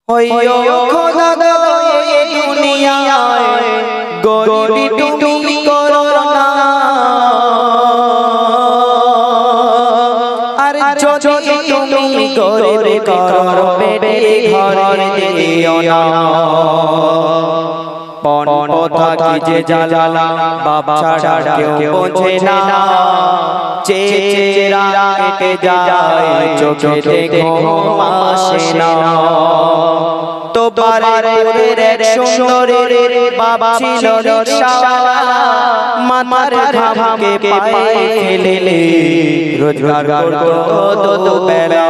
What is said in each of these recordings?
হইও খোদা গো এই দুনিয়ায় গরিব তুমি করো না, আর যদি তুমি গরিব করো বেটে ঘরে দিও না। পন পথা কি যে জ্বালা বাপ ছাড়া কেউ বোঝে না, চেহারা কেটে যায় চোখে দেখো আসে না। তো বারের এক সুন্দরীর বাবা ছিল রিকশাওয়ালা, মাথার ঘামকে পায়ে ফেলে রোজগার করতো দুবেলা।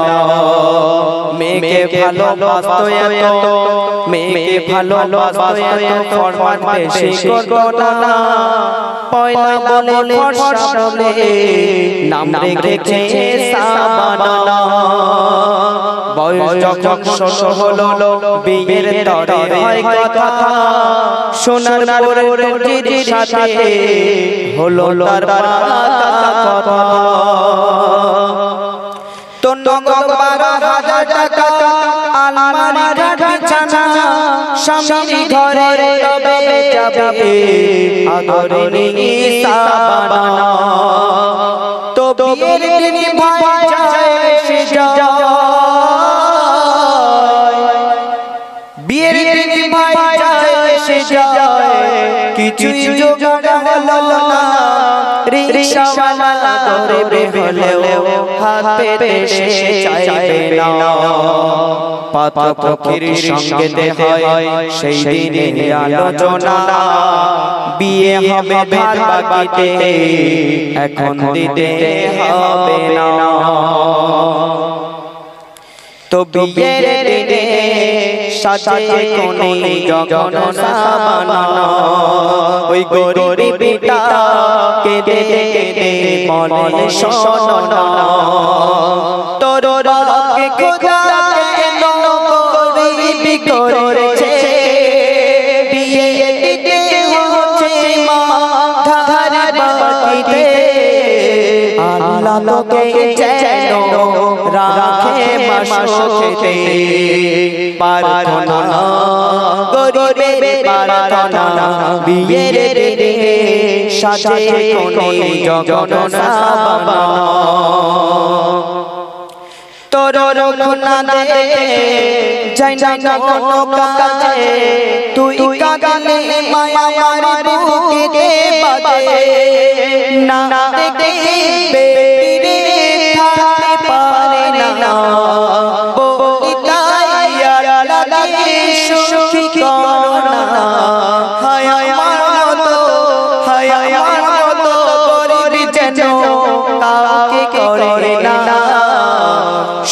মেয়েকে ভালোবাসতো এত, মেয়েকে ভালোবাসতো এত, ফরমান বেশি করতো না। পয়লা বলে ফর্সা বলে নাম রেখেছে সাবানা। বয়স যখন ১৬ হলো বিয়ের তরে হয় কথা, সোনার পরের সাথে হলো তার কথা। তো নগদ ১২,০০০ টাকা আলমারি বিছানা, স্বামী ঘরে তবে যাবে আদরিনী সাবানা। তো বিয়ের দিন ভাই যায় সে যায়, বিয়ের দিন ভাই যায় সে যায়, কিছুই জোগাড় হলো না। রিকশাওয়ালা গরিব হলেও হাত পেতে সে চাইবে না। পাত্রপক্ষের সঙ্গেতে হয় সেই দিনে আলোচনা, বিয়ে হবে ধার বাকিতে এখন দিতে হবে না। তো বিয়ের দিনে সাজে কোণে যখন সাবানা, ওই গরিবটা কেঁদে কেঁদে বলে শোনো না, তোর রবকে খোদা কেন গরিব করেছে, বিয়ে দিতে হচ্ছে মা ধার বাকিতে। আল্লাহ তোকে যেন রাখে বাসখেতে, প্রার্থনা গরিবের প্রার্থনা, বিয়ের দিনে সাজে কোণে যখন সাবানা। তোর রক্ষণা দে যাই না কোনো কাজে, তুই কাঁদলে মায়া আমার বুকেতে বাজে। না দেখবে রে থাকতে পারে না, বলি তাই আল্লাহ সুখী করো না। হায় আমার মতো গরিব যেন কাউকে করে না,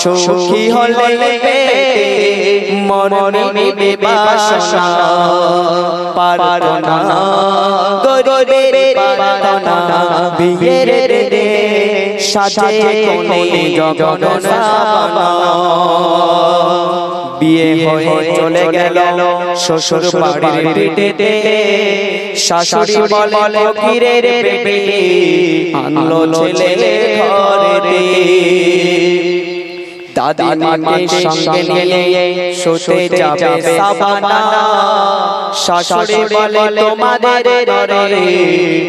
সুখী হলে মরণে নিবে বাসনা। প্রার্থনা গরিবের প্রার্থনা, বিয়ের দিনে সাজে কোণে যখন সাবানা। বিয়ে হয়ে চলে গেল শ্বশুর বাড়ির পিঠেতে, শাশুড়ি বলে ফকিরের বেটি আনলো ছেলে ঘরেতে। দাদি মাকে সঙ্গে নিয়ে শুতে যাবে সাবানা, শাশুড়ি বলে তোমাদের ঘরে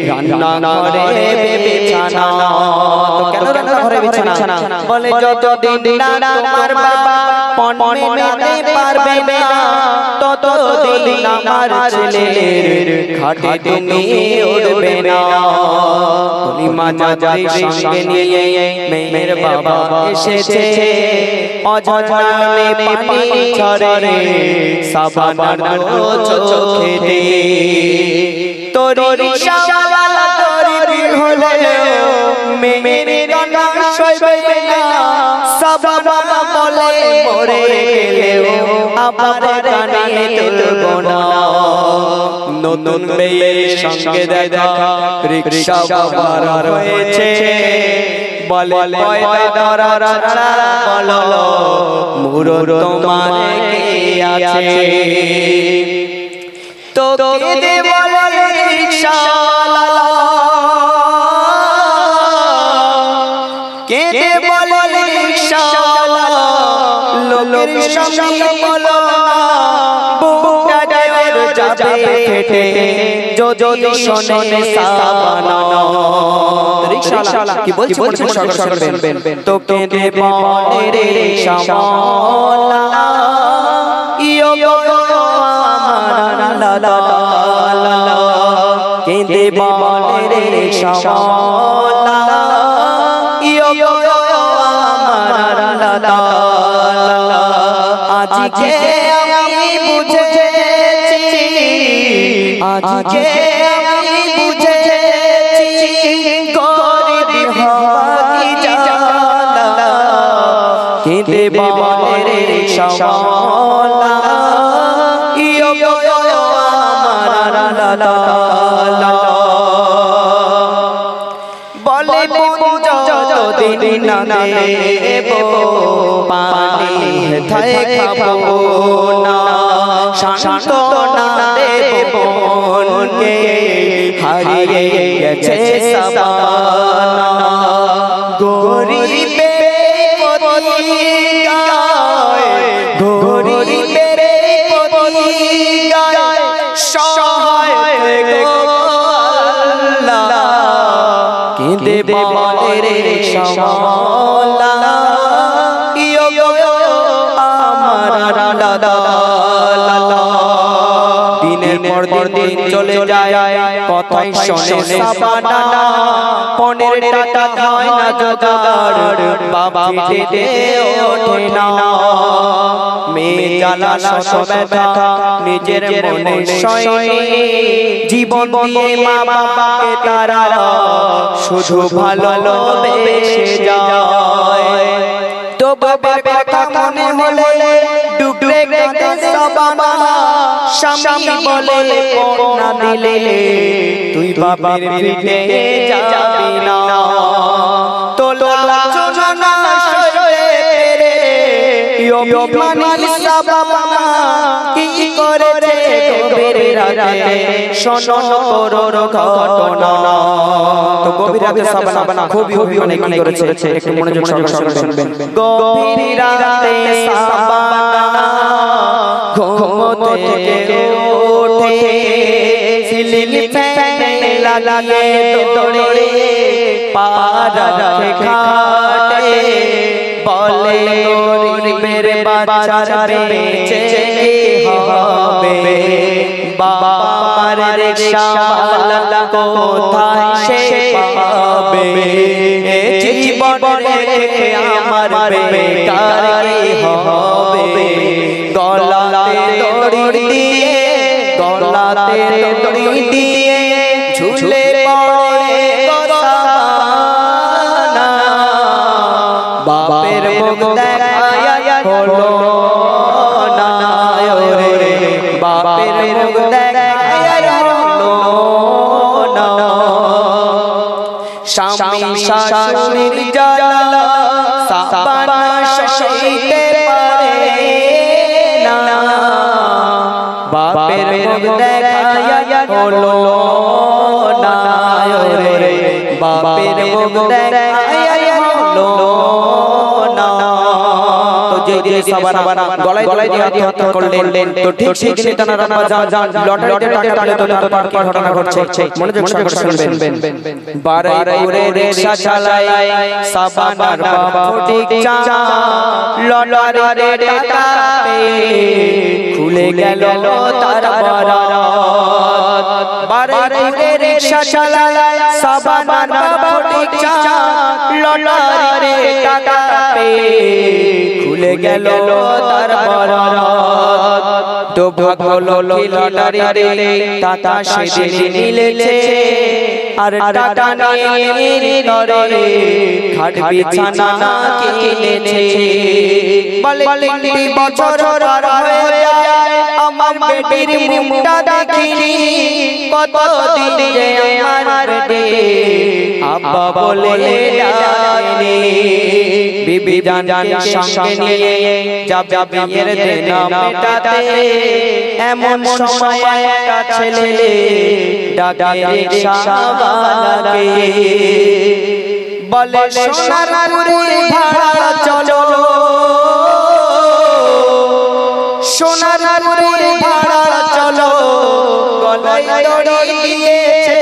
রান্না ঘরে বিছানা। তো কেন রান্না ঘরে বিছানা? বলে যতদিন না তোমার বাবা পণ মেনে পারবে না, ততদিন আমার ছেলের খাটে তুমি উঠবে না। মা যাত্রী সঙ্গে নিয়ে মেয়ের বাবা এসেছে, অজানে পানি ঝরে সাবানার চোখেতে। তোর রিকশাওয়ালা গরিব হলেও মেয়ের কান্না সইবে না, সাবানা বলে মরে গেলেও আবার কানে তুলব না। নতুন মেয়ের সঙ্গে দেখা রিকশাওয়ালা রয়েছে, বলে পয়দা ধরা ছাড়া বলো মুরত তোমার কে আছে। তো কেঁদে বলে রিকশাওয়ালা, কেঁদে বলে রিকশাওয়ালা, লোকের সঙ্গে বলো যাবে ফেটে যদি শোনে সাবানা রিকশাওয়ালা কি বলছি শুনবেন তোকে দেব রে শ্যামলা ইয়ো আমার লালা কে দেব রে শ্যামলা ইয়ো আমার লালা আজকে আমি বুঝেছি আজকে আমি বুঝেছি গরিব হওয়া কি জ্বালা কে দেব রে শ্যামলা ইয়ো আমার লালা বলে যতদিন না দেব পানি থায় খাবো না সান্ত্বনা দেব মনকে হারিয়ে গেছে সাবানা গরিবের পথিকায় গরিবের পথিকায় সহায় গো আল্লাহ কেঁদে বলে রে শ্যামলা ইয়ো আমার লালা দিনের পর দিন চলে যায় কথাই শোনে সাবানা পনের টাকা হয় না জোগাড় বাবা পেটে ওঠে না মেয়ে জ্বালা শত ব্যথা নিজের মনে সয় জীবন দিয়ে মা বাবাকে তারা শুধু ভালোবেসে যায় তো বাবার কথা মনে হলে ডুবে গেছে সাবানা স্বামী বলে না দিলে তুই বাবার পিঠে যাবি না তোলা চোনা সয়ে রে ইয়ো মানি সাবানা কি করে রে গভীর রাতে শোনো করোর ঘটনা তো গভীর রাতে সাবানা খুবই অনেক কি করেছে একটু মনোযোগ সহকারে শুনবেন গভীর রাতে সাবানা ঘুম থেকে ওঠে সিলিং ফ্যান লাগিয়ে দৌড়ে পাড়া খাটে বলে গরিবের বাচ্চার বেঁচে হবে বাবার রিকশাওয়ালা কোথায় সে পাবে জীবন রেখে আমার বেকার হবে গলাতে দড়ি দিয়ে ঝুলে পড়ে সাবানা বাপের মুখ দেখায়া হলো না রে বাপের মুখ দেখায়া হলো না স্বামী শাশুড়ির জ্বালা সাবানা সইতে পারে না বাপের মুখ দেখায়া হলো না রে বাপের মুখ দেখায়া হলো না তো যে সাবানা গলায় দিয়ে আত্মহত্যা করলেন তো ঠিক সেই তার আব্বা জান লটারিতে টাকা পেলে তো তারপর কি ঘটনা ঘটছে মনোযোগ সহকারে শুনবেন বারাইপুরে রিকশা চালায় সাবানার বাবা ফটিক চা লটারিতে টাকা পেয়ে খুলে গেল তার বরাত বারাইপুরে রিকশা চালায় সাবানার বাবা ফটিক চা লটারিতে টাকা পেয়ে খুলে গেল তার বরাত তো ভাগলো লটারিতে টাকা সেদিন মিলেছে আর টাকা নিয়ে ধরে খাট বিছানা কিনেছে বলে 3 বছর পার হয়ে যায় আমার বেটির মুখটা দেখিনি কতদিন যে আমার বেটি আব্বা বলে ডাকেনি বিবি জানকে সঙ্গে নিয়ে যাবে বিয়ের দিন মেটাতে এমন সময় একটা ছেলে ডাকে রিকশাওয়ালাকে বলে সোনারপুরে ভাড়া চলো সোনারপুরে ভাড়া চলো গলায় দড়ি দিয়েছে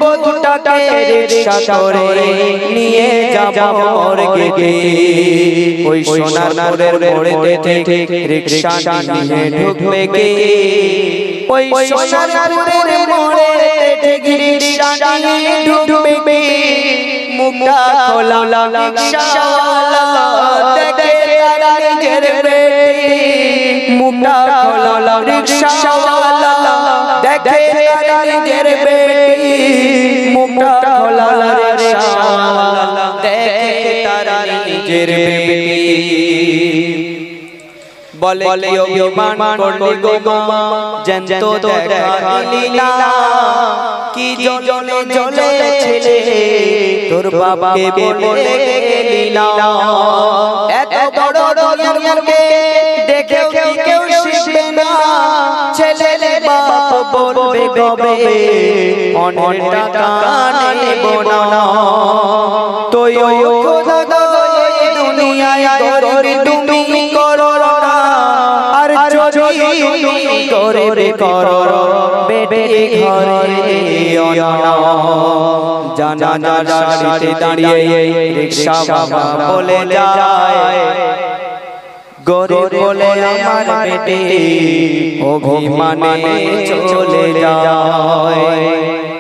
বধূটাকে রিকশা করে নিয়ে যাব মর্গে ওই সোনারপুরের মোড়ে থেকে রিকশা নিয়ে ঢুকবে কে ওই সোনারপুরের মোড়ে থেকে রিকশা নিয়ে ঢুকবে কে মুখটা খোলা রিকশাওয়ালা দেখে তারা নিজের বেটি মুখটা খোলা রিকশাওয়ালা দেখে তারা নিজের বেটি মুখটা খোলা রিকশাওয়ালা দেখে তারা নিজের বেটি বলে অভিমান করলি গো মা জ্যান্ত দেখা দিলি না কি জলে ছেলে তোর বাবাকে বলে গেলি না এত বড় দুনিয়াকে দেখে কেউ শিখবে না ছেলে বাপ বলবে কবে অনেক টাকা নেব না তুই খোদা গো দুনিয়ায় গরিব তুমি করো না আর যদি তুমি গরিব করো বেটি ঘরে দিও না জানাজা সারিতে দাঁড়িয়ে রিকশা বাবা বলে যায় গরিব বলে আমার বেটি অভিমানে চলে যায়।